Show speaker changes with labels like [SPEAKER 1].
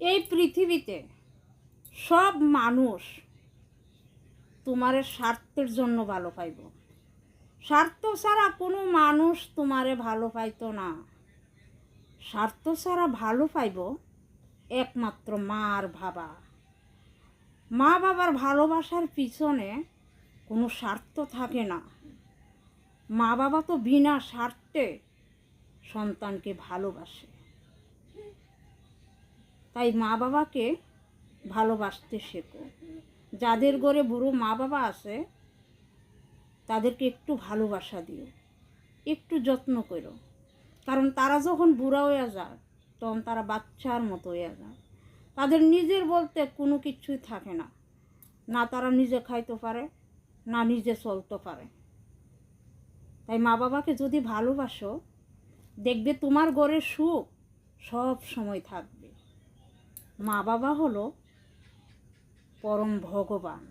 [SPEAKER 1] এই পৃথিবীতে সব মানুষ তোমারে স্বার্থের জন্য ভালো পাইব। স্বার্থ ছাড়া কোনো মানুষ তোমারে ভালো পাইতো না। স্বার্থ ছাড়া ভালো পাইব একমাত্র মা আর বাবা। মা বাবার ভালোবাসার পিছনে কোনো স্বার্থ থাকে না। মা বাবা তো বিনা স্বার্থে সন্তানকে ভালোবাসে। তাই মা বাবাকে ভালোবাসতে শেখো। যাদের ঘরে বুড়ো মা বাবা আছে তাদেরকে একটু ভালোবাসা দিও, একটু যত্ন করো। কারণ তারা যখন বুড়া হয়ে যায় তখন তারা বাচ্চার মতো হয়ে যায়। তাদের নিজের বলতে কোনো কিছুই থাকে না। না তারা নিজে খাইতে পারে, না নিজে চলতে পারে। তাই মা বাবাকে যদি ভালোবাসো, দেখবে তোমার ঘরে সুখ সব সময় থাকবে। মা বাবা হলো পরম ভগবান।